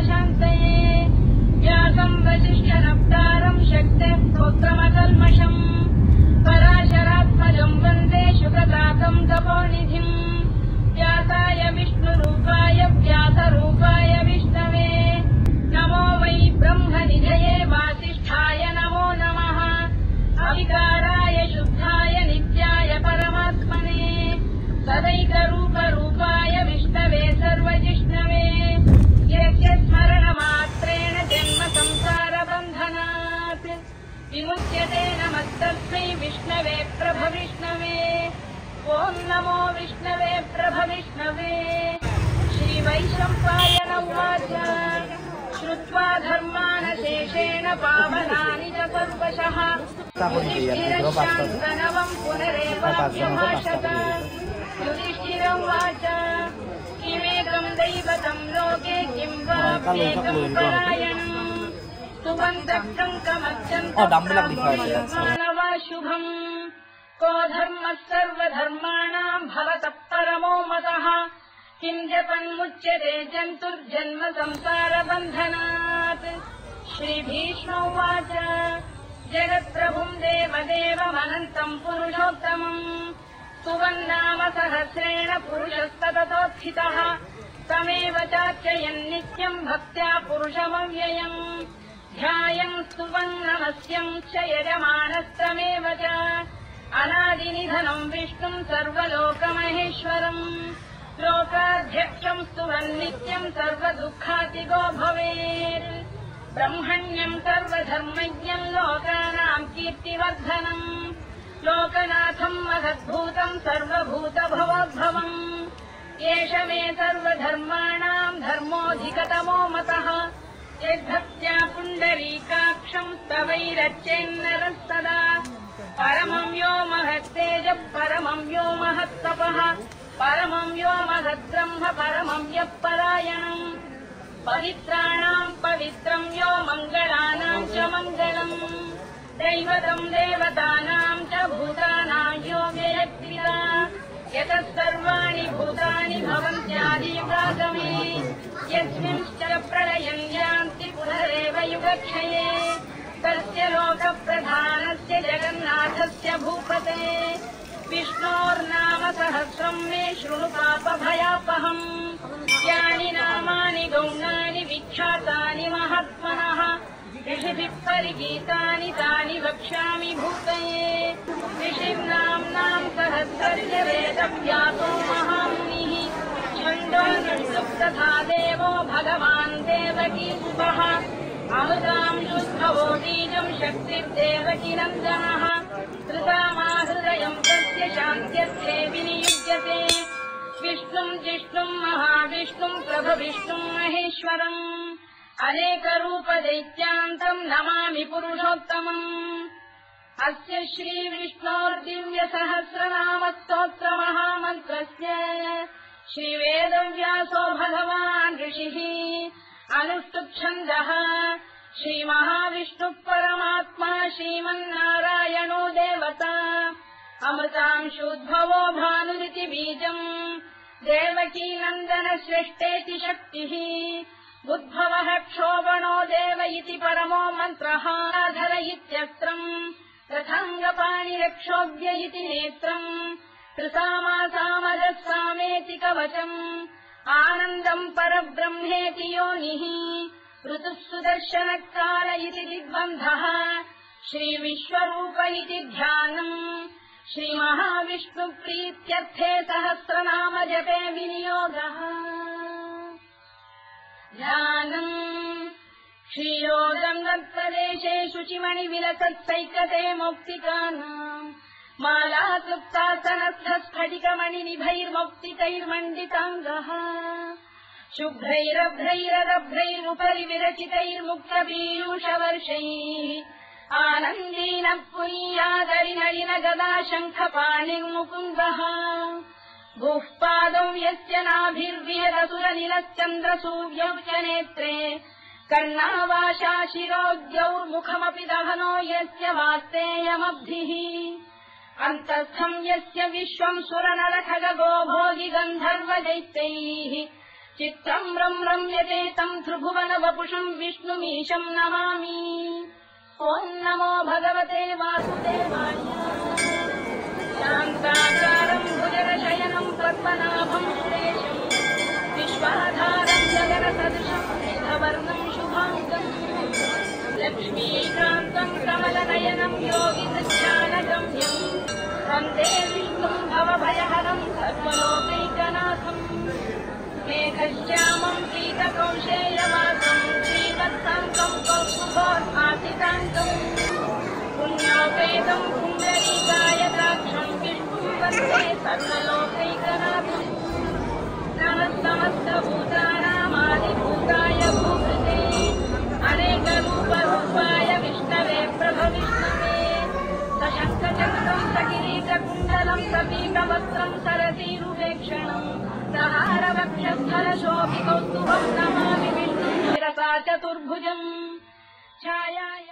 शान्तये व्यासम् वसिष्ठनप्तारम् शक्तेः स्तोत्रमकल्मषम् पराशरात्मजम् वन्दे शुकतातम् तपोनिधिम् व्यासाय विष्णुरूपाय व्यासरूपाय विष्णवे नमो वै ब्रह्मनिधये वासिष्ठाय नमो नमः अविकाराय शुद्धाय नित्याय परमात्मने सदैकरूपरूपाय विष्णवे सर्वजिष्णवे यस्य स्मरणमात्रेण जन्म संसारबन्धनात् विमुच्यते नमस्तस्मै विष्णवे प्रभविष्णवे ॐ नमो विष्णवे प्रभविष्णवे श्रीवैशम्पायन उवाच श्रुत्वा धर्मानशेषेण पावनानि च सर्वशः युधिष्ठिरशान्तनवम् पुनरेवाभ्यभाषत युधिष्ठिरोवाच किमेकम् दैवतम् लोके किम् वाप्येकम् परायणम् स्तुवन्तः कङ्कमत्यन्तः शुभम् को धर्मः सर्वधर्माणाम् भवतः परमो मतः किम् जपन्मुच्यते जन्तुर्जन्म संसारबन्धनात् श्रीभीष्मोवाच जगत्प्रभुम् देवदेवमनन्तम् पुरुषोत्तमम् स्तुवन्नाम सहस्रेण पुरुषस्तततोत्थितः तमेव चार्चयन् नित्यम् भक्त्या पुरुषमव्ययम् ध्यायम् स्तुवन् नमस्यम् च यजमानस्तमेव च अनादिनिधनम् विष्णुम् सर्वलोकमहेश्वरम् लोकाध्यक्षम् स्तुवन् नित्यम् सर्वदुःखातिगो भवेत् ब्रह्मण्यम् सर्वधर्मज्ञम् लोकानाम् कीर्तिवर्धनम् लोकनाथम् महद्भूतम् सर्वभूतभवोद्भवम् एष मे सर्वधर्माणाम् धर्मोऽधिकतमो मतः यद्भक्त्या पुण्डरीकाक्षम् स्तवैरच्चेन्नरः सदा परमम् यो महत्तेजः परमम् यो महत्तपः परमम् यो महद्ब्रह्म परमम् यः परायणम् पवित्राणाम् पवित्रम् यो मङ्गलानाम् च मङ्गलम् दैवतम् देवतानाम् च भूतानाम् यो व्ययक्रिया यतः सर्वाणि भूतानि भवन्त्यादियुगागमे यस्मिंश्च प्रलयम् यान्ति पुनरेव युगक्षये तस्य लोकप्रधानस्य जगन्नाथस्य भूपते विष्णोर्नाम सहस्रम् मे शृणु पापभयापहम् यानि नामानि गौणानि विख्यातानि महात्मनः ऋषिभिः परिगीतानि तानि वक्ष्यामि भूतये ऋषिर्नाम्नाम् सहस्रस्य वेदव्यासो महामुनिः छन्दोनुष्टुप् तथा देवो भगवान् देवकीसुतः अमृताम् शुद्धवो बीजम् शक्तिर्देवकीनन्दनः कृतामाहृदयम् तस्य शान्त्यर्थे विनियुज्यते विष्णुम् जिष्णुम् महाविष्णुम् प्रभविष्णुम् महेश्वरम् अनेकरूपदैत्यान्तम् नमामि पुरुषोत्तमम् अस्य श्रीविष्णोर्दिव्यसहस्रनामस्तोत्रमहामन्त्रस्य श्रीवेदव्यासो भगवान् ऋषिः अनुष्टुप्छन्दः श्रीमहाविष्णुः परमात्मा श्रीमन्नारायणो देवता अमृतांशोद्भवो भानुरिति बीजम् देवकीनन्दनश्रेष्ठेति शक्तिः उद्भवः क्षोभणो देव इति परमो मन्त्रः धर इत्यस्त्रम् रथाङ्गपाणिरक्षोभ्य इति नेत्रम् त्रिसामासामजः सामेति कवचम् आनन्दम् परब्रह्मेति योनिः ऋतुः सुदर्शनकाल इति दिग्बन्धः श्रीविश्वरूप इति ध्यानम् श्रीमहाविष्णुप्रीत्यर्थे सहस्रनाम जपे विनियोगः ध्यानम् श्रीयोगङ्गप्रदेशे शुचिमणिविलसत्सैकते मौक्तिकानाम् मालाक्लुप्तासनस्थस्फटिकमणिनिभैर्मौक्तिकैर्मण्डिताङ्गः शुभ्रैरभ्रैररभ्रैरुपरि विरचितैर्मुक्तपीयूषवर्षैः आनन्दीनः पुनीयादरिनलिन गदा शङ्खपाणिर्मुकुन्दः भूः पादौ यस्य नाभिर्विहरसुरनिलश्चन्द्रसूर्यौ च नेत्रे कर्णावाशा शिरोद्यौर्मुखमपि दहनो यस्य वास्तेयमब्धिः अन्तस्थम् यस्य विश्वम् सुरनरखगो भोगि गन्धर्वदैत्यैः చిత్రం రమ్యతే తం త్రిభువన వపుషం విష్ణుమీశం నమామి. ఓం నమో భగవతే వాసుదేవాయ. శాంతాకారం భుజగశయనం పద్మనాభం సురేశం విశ్వాధారం జగన సదృశం మేఘవర్ణం శుభాంగం లక్ష్మీకాంతం కమలనయనం యోగి సజ్జానగమ్యం వందే విష్ణుం భవభయహరం సర్వలోకైకనాథం. మేఘశ్యామం పీతకౌశేయవాసం శ్రీవత్సాంకం కౌస్తుభోద్భాసితాంకం పుణ్యోపేతం పుండరీకాయతాక్షం విష్ణుం వందే సర్వలోకైకనాథం. నమః సమస్తభూతానామాదిభూతాయ భూభృతే అనేకరూపరూపాయ విష్ణవే ప్రభవిష్ణవే. సశంఖచక్రం సకిరీటకుండలం సపీతవస్త్రం సరసీరువేక్షణం సహారవక్షస్థలశోభికౌస్తుభం నమామి విష్ణుం శిరసా చతుర్భుజం ఛాయాయ.